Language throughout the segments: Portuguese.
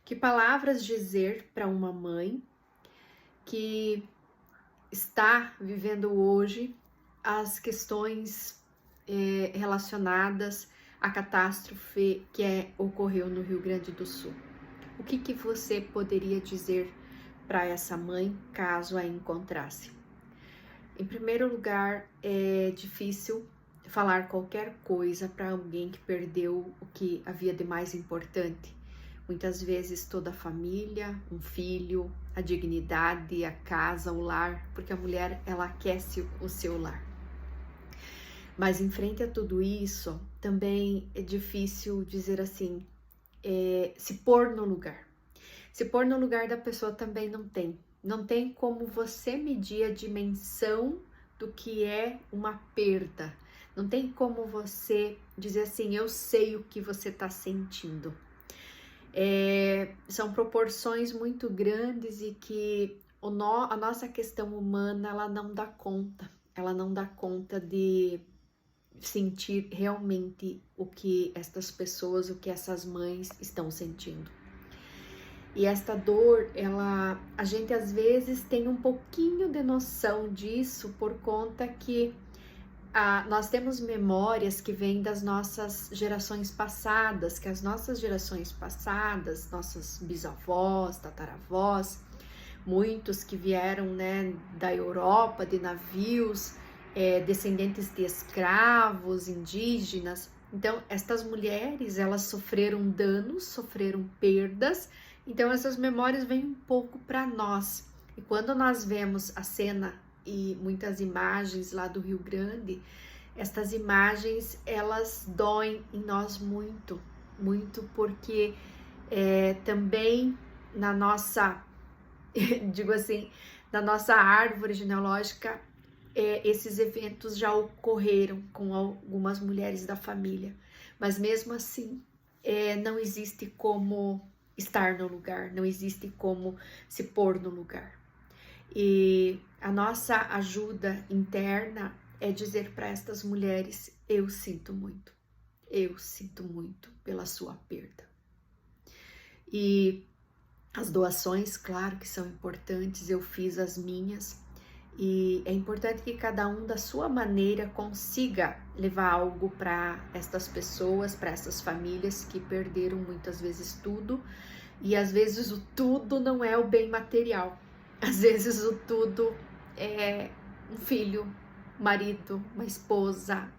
Que palavras dizer para uma mãe que está vivendo hoje as questões relacionadas à catástrofe que ocorreu no Rio Grande do Sul? O que você poderia dizer para essa mãe caso a encontrasse? Em primeiro lugar, é difícil falar qualquer coisa para alguém que perdeu o que havia de mais importante. Muitas vezes toda a família, um filho, a dignidade, a casa, o lar, porque a mulher ela aquece o seu lar. Mas em frente a tudo isso, também é difícil dizer assim, se pôr no lugar. Se pôr no lugar da pessoa também não tem. Não tem como você medir a dimensão do que é uma perda. Não tem como você dizer assim, eu sei o que você está sentindo. São proporções muito grandes e que a nossa questão humana ela não dá conta. Ela não dá conta de sentir realmente o que estas pessoas, o que essas mães estão sentindo. E esta dor, a gente às vezes tem um pouquinho de noção disso por conta que nós temos memórias que vêm das nossas gerações passadas, que as nossas gerações passadas, nossos bisavós, tataravós, muitos que vieram, né, da Europa, de navios, descendentes de escravos, indígenas. Então, estas mulheres, elas sofreram danos, sofreram perdas, então essas memórias vêm um pouco para nós. E quando nós vemos a cena e muitas imagens lá do Rio Grande, estas imagens, elas doem em nós muito, muito, porque também na nossa, digo assim, na nossa árvore genealógica, esses eventos já ocorreram com algumas mulheres da família, mas mesmo assim não existe como estar no lugar, não existe como se pôr no lugar. E a nossa ajuda interna é dizer para estas mulheres, eu sinto muito pela sua perda. E as doações, claro que são importantes, eu fiz as minhas, e é importante que cada um da sua maneira consiga levar algo para estas pessoas, para essas famílias que perderam muitas vezes tudo, e às vezes o tudo não é o bem material, às vezes o tudo é um filho, um marido, uma esposa,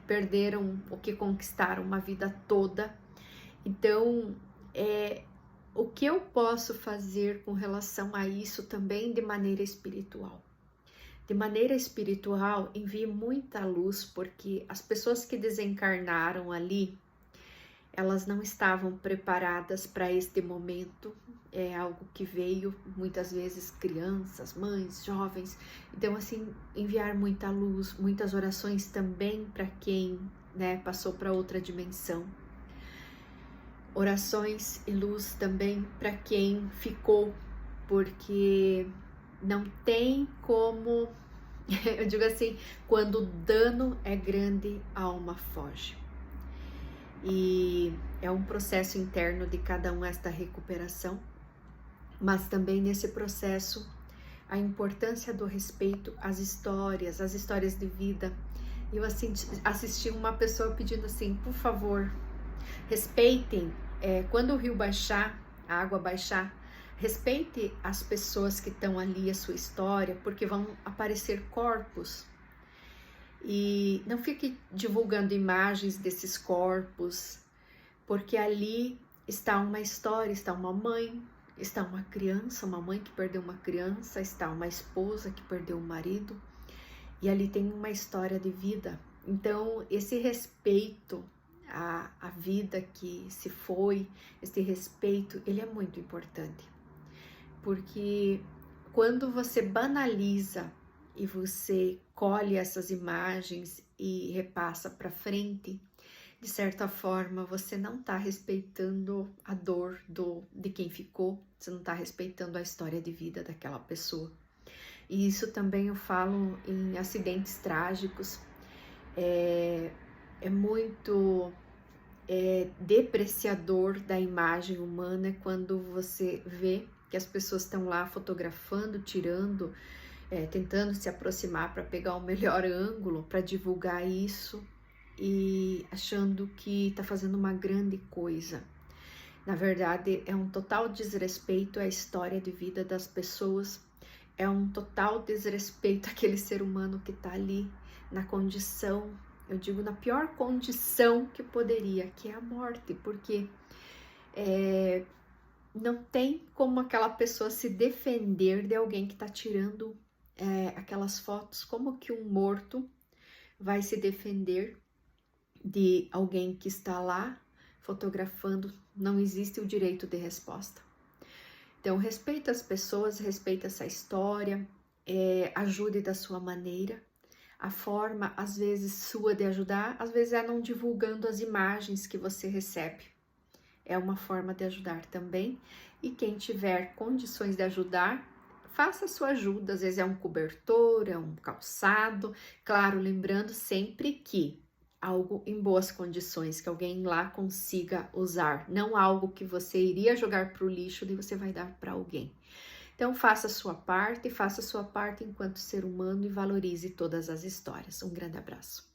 perderam o que conquistaram uma vida toda. Então, o que eu posso fazer com relação a isso também de maneira espiritual? De maneira espiritual, envie muita luz, porque as pessoas que desencarnaram ali, elas não estavam preparadas para este momento. É algo que veio muitas vezes crianças, mães, jovens. Então, assim, enviar muita luz, muitas orações também para quem, né, passou para outra dimensão. Orações e luz também para quem ficou, porque não tem como, eu digo assim, quando o dano é grande, a alma foge. E é um processo interno de cada um esta recuperação, mas também nesse processo a importância do respeito às histórias de vida. Eu assisti uma pessoa pedindo assim, por favor, respeitem, quando o rio baixar, a água baixar, respeite as pessoas que estão ali, a sua história, porque vão aparecer corpos. E não fique divulgando imagens desses corpos, porque ali está uma história, está uma mãe, está uma criança, uma mãe que perdeu uma criança, está uma esposa que perdeu um marido, e ali tem uma história de vida. Então, esse respeito à vida que se foi, esse respeito, ele é muito importante, porque quando você banaliza e você colhe essas imagens e repassa para frente, de certa forma você não está respeitando a dor de quem ficou, você não está respeitando a história de vida daquela pessoa. E isso também eu falo em acidentes trágicos. É muito depreciador da imagem humana é quando você vê que as pessoas estão lá fotografando, tirando, tentando se aproximar para pegar o melhor ângulo, para divulgar isso e achando que está fazendo uma grande coisa. Na verdade, é um total desrespeito à história de vida das pessoas, é um total desrespeito àquele ser humano que está ali na condição, eu digo na pior condição que poderia, que é a morte, porque não tem como aquela pessoa se defender de alguém que está tirando aquelas fotos. Como que um morto vai se defender de alguém que está lá fotografando? Não existe o direito de resposta. Então, respeita as pessoas, respeita essa história, ajude da sua maneira. A forma, às vezes, sua de ajudar, às vezes é não divulgando as imagens que você recebe. É uma forma de ajudar também. E quem tiver condições de ajudar, faça a sua ajuda. Às vezes é um cobertor, é um calçado. Claro, lembrando sempre que algo em boas condições, que alguém lá consiga usar. Não algo que você iria jogar para o lixo e você vai dar para alguém. Então, faça a sua parte enquanto ser humano e valorize todas as histórias. Um grande abraço.